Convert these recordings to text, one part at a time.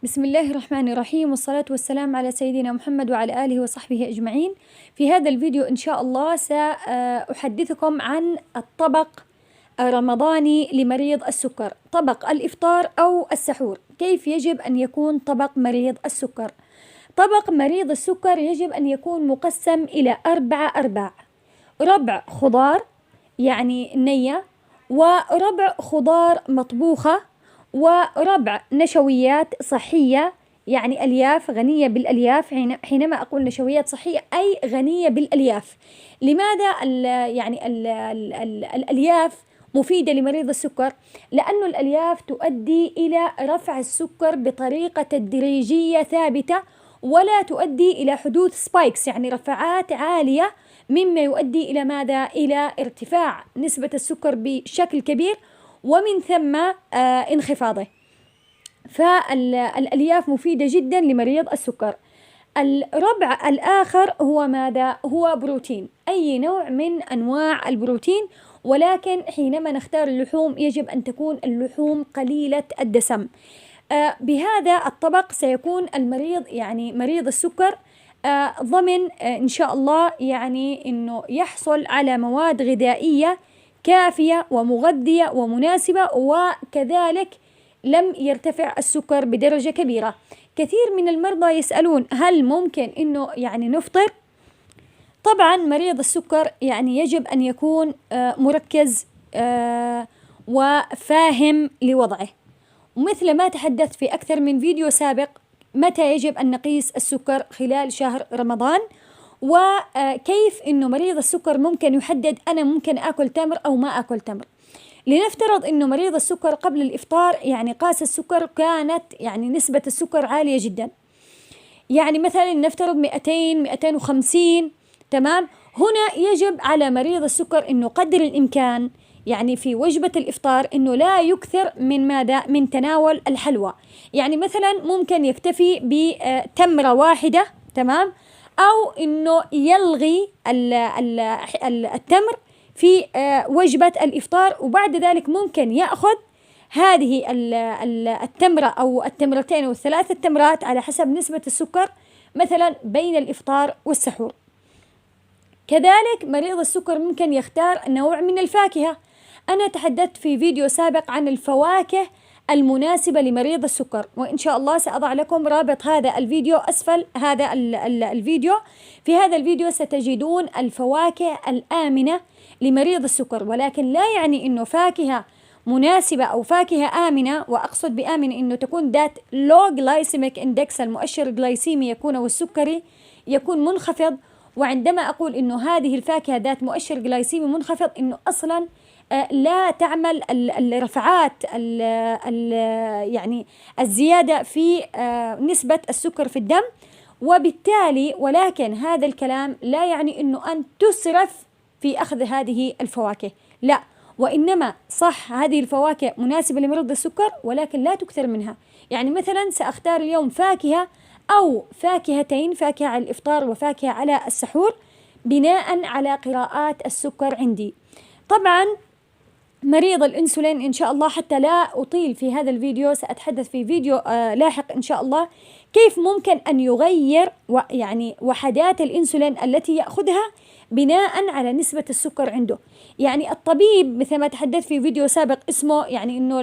بسم الله الرحمن الرحيم، والصلاة والسلام على سيدنا محمد وعلى آله وصحبه أجمعين. في هذا الفيديو إن شاء الله سأحدثكم عن الطبق الرمضاني لمريض السكر، طبق الإفطار أو السحور. كيف يجب أن يكون طبق مريض السكر؟ طبق مريض السكر يجب أن يكون مقسم إلى 4 أرباع: ربع خضار يعني نية، وربع خضار مطبوخة، وربع نشويات صحية يعني ألياف غنية بالألياف. حينما أقول نشويات صحية أي غنية بالألياف. لماذا الألياف مفيدة لمريض السكر؟ لأن الألياف تؤدي إلى رفع السكر بطريقة تدريجية ثابتة، ولا تؤدي إلى حدوث سبايكس يعني رفعات عالية، مما يؤدي إلى ماذا؟ إلى ارتفاع نسبة السكر بشكل كبير، ومن ثم انخفاضه. فالألياف مفيدة جدا لمريض السكر. الربع الآخر هو ماذا؟ هو بروتين، أي نوع من أنواع البروتين، ولكن حينما نختار اللحوم يجب أن تكون اللحوم قليلة الدسم. بهذا الطبق سيكون المريض يعني مريض السكر ضمن إن شاء الله يعني أنه يحصل على مواد غذائية كافية ومغذية ومناسبة، وكذلك لم يرتفع السكر بدرجة كبيرة. كثير من المرضى يسألون هل ممكن أنه يعني نفطر؟ طبعا مريض السكر يعني يجب أن يكون مركز وفاهم لوضعه، ومثل ما تحدثت في أكثر من فيديو سابق متى يجب أن نقيس السكر خلال شهر رمضان، وكيف إنه مريض السكر ممكن يحدد أنا ممكن أكل تمر أو ما أكل تمر. لنفترض إنه مريض السكر قبل الإفطار يعني قاس السكر كانت يعني نسبة السكر عالية جدا، يعني مثلا نفترض 200-250، تمام. هنا يجب على مريض السكر إنه قدر الإمكان يعني في وجبة الإفطار إنه لا يكثر من ماذا؟ من تناول الحلوى. يعني مثلا ممكن يكتفي بتمرة واحدة، تمام، أو إنه يلغي التمر في وجبة الإفطار، وبعد ذلك ممكن يأخذ هذه التمرة أو التمرتين أو الثلاث التمرات على حسب نسبة السكر مثلا بين الإفطار والسحور. كذلك مريض السكر ممكن يختار نوع من الفاكهة. أنا تحدثت في فيديو سابق عن الفواكه المناسبة لمريض السكر، وإن شاء الله سأضع لكم رابط هذا الفيديو أسفل هذا الفيديو. في هذا الفيديو ستجدون الفواكه الآمنة لمريض السكر، ولكن لا يعني إنه فاكهة مناسبة أو فاكهة آمنة، وأقصد بآمنة إنه تكون ذات لو جلايسيميك إندكس، المؤشر الجلايسيمي يكون والسكري يكون منخفض. وعندما أقول إنه هذه الفاكهة ذات مؤشر جلايسيمي منخفض، إنه أصلا لا تعمل الرفعات يعني الزيادة في نسبة السكر في الدم، وبالتالي ولكن هذا الكلام لا يعني إنه أن تسرف في أخذ هذه الفواكه، لا، وإنما صح هذه الفواكه مناسبة لمرضى السكر ولكن لا تكثر منها. يعني مثلا سأختار اليوم فاكهة أو فاكهتين، فاكهة على الإفطار وفاكهة على السحور، بناء على قراءات السكر عندي. طبعا مريض الأنسولين إن شاء الله، حتى لا أطيل في هذا الفيديو سأتحدث في فيديو لاحق إن شاء الله كيف ممكن أن يغير يعني وحدات الأنسولين التي يأخذها بناء على نسبة السكر عنده. يعني الطبيب مثل ما تحدثت في فيديو سابق اسمه يعني إنه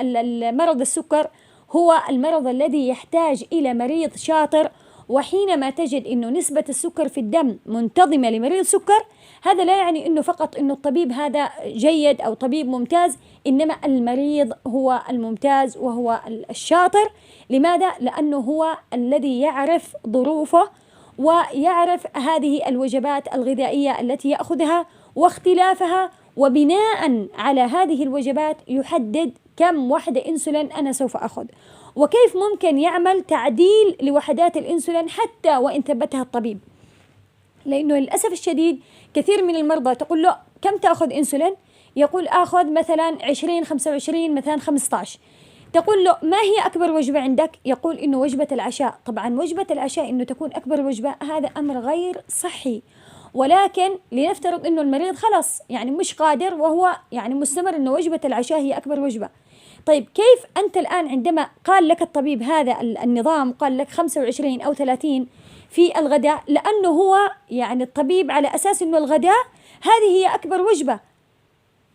المرض السكر هو المرض الذي يحتاج إلى مريض شاطر، وحينما تجد إنه نسبة السكر في الدم منتظمة لمريض سكر، هذا لا يعني إنه فقط إنه الطبيب هذا جيد أو طبيب ممتاز، إنما المريض هو الممتاز وهو الشاطر. لماذا؟ لأنه هو الذي يعرف ظروفه ويعرف هذه الوجبات الغذائية التي يأخذها واختلافها، وبناء على هذه الوجبات يحدد كم وحدة إنسولين أنا سوف أخذ، وكيف ممكن يعمل تعديل لوحدات الإنسولين حتى وإن ثبتها الطبيب. لأنه للأسف الشديد كثير من المرضى تقول له كم تأخذ إنسولين؟ يقول آخذ مثلا 20 25 مثلا 15. تقول له ما هي أكبر وجبة عندك؟ يقول إنه وجبة العشاء. طبعا وجبة العشاء إنه تكون أكبر وجبة هذا أمر غير صحي، ولكن لنفترض إنه المريض خلص يعني مش قادر وهو يعني مستمر إنه وجبة العشاء هي أكبر وجبة. طيب كيف أنت الآن عندما قال لك الطبيب هذا النظام، قال لك 25 أو 30 في الغداء، لأنه هو يعني الطبيب على أساس أنه الغداء هذه هي أكبر وجبة،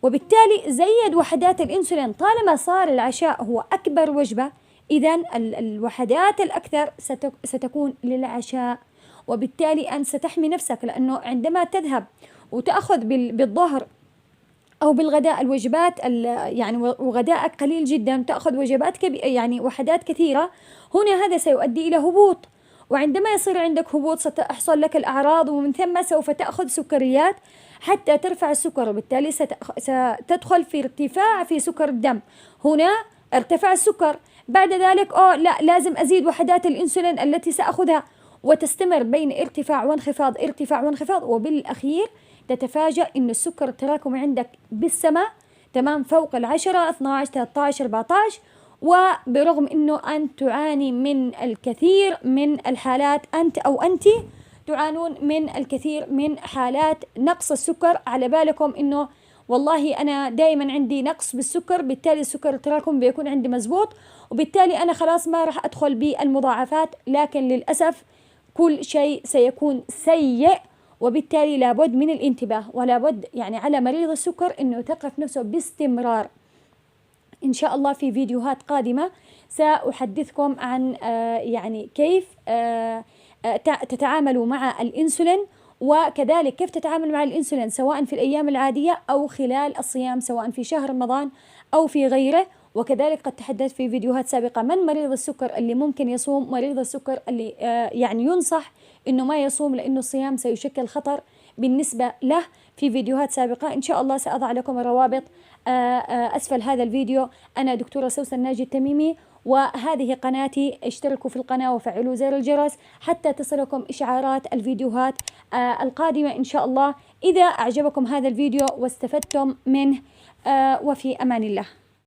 وبالتالي زيد وحدات الإنسولين. طالما صار العشاء هو أكبر وجبة، إذن الوحدات الأكثر ستكون للعشاء، وبالتالي أنت ستحمي نفسك، لأنه عندما تذهب وتأخذ بالظهر أو بالغداء الوجبات يعني وغداءك قليل جدا، تأخذ وجبات يعني وحدات كثيرة، هنا هذا سيؤدي إلى هبوط، وعندما يصير عندك هبوط ستحصل لك الأعراض، ومن ثم سوف تأخذ سكريات حتى ترفع السكر، وبالتالي ستدخل في ارتفاع في سكر الدم. هنا ارتفع السكر، بعد ذلك لا لازم أزيد وحدات الإنسولين التي سأخذها، وتستمر بين ارتفاع وانخفاض، ارتفاع وانخفاض، وبالأخير تتفاجأ إن السكر التراكمي عندك بالسماء، تمام، فوق 10 12 13 14. وبرغم أنه أنت تعاني من الكثير من الحالات، أنت أو أنت تعانون من الكثير من حالات نقص السكر، على بالكم أنه والله أنا دائما عندي نقص بالسكر، بالتالي السكر التراكمي بيكون عندي مزبوط، وبالتالي أنا خلاص ما راح أدخل بالمضاعفات، لكن للأسف كل شيء سيكون سيء، وبالتالي لابد من الانتباه، ولابد يعني على مريض السكر أنه يثقف نفسه باستمرار. إن شاء الله في فيديوهات قادمة سأحدثكم عن يعني كيف تتعاملوا مع الإنسولين، وكذلك كيف تتعامل مع الإنسولين سواء في الأيام العادية أو خلال الصيام، سواء في شهر رمضان أو في غيره. وكذلك قد تحدثت في فيديوهات سابقة من مريض السكر اللي ممكن يصوم، مريض السكر اللي يعني ينصح إنه ما يصوم لأنه الصيام سيشكل خطر بالنسبة له، في فيديوهات سابقة. إن شاء الله سأضع لكم الروابط أسفل هذا الفيديو. أنا دكتورة سوسن ناجي التميمي، وهذه قناتي، اشتركوا في القناة وفعلوا زر الجرس حتى تصلكم إشعارات الفيديوهات القادمة إن شاء الله. إذا أعجبكم هذا الفيديو واستفدتم منه، وفي أمان الله.